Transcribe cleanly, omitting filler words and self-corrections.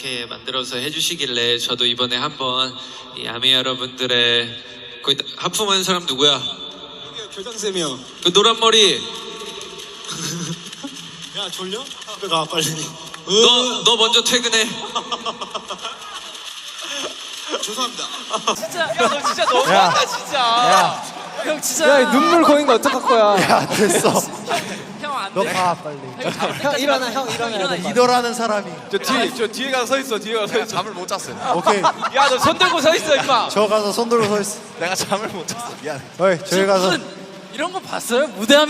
이렇게 만들어서 해주시길래 저도 이번에 한번 이 아미 여러분들의 거의 하품하는 사람 누구야? 여기요, 교장쌤이요. 그 노란 머리. 야, 졸려? 집에 가, 빨리. 너 먼저 퇴근해. 죄송합니다. 진짜 야 너 진짜 너무한다 진짜. 형 진짜. 야 눈물 고인 거 어떡할 거야? 야 됐어. 형안 돼. 너 가 빨리. 형 일어나 형 일어나. 리더라는 사람이 저 뒤에 가서 서 있어. 뒤에 가서 서 있어. 잠을 못 잤어요. 오케이. 야 너 손 들고 서 있어 임마. 저 가서 손 들고 서 있어. 내가 잠을 못 잤어. 미안해. 어이 저기 가서. 이런 거 봤어요? 무대하면.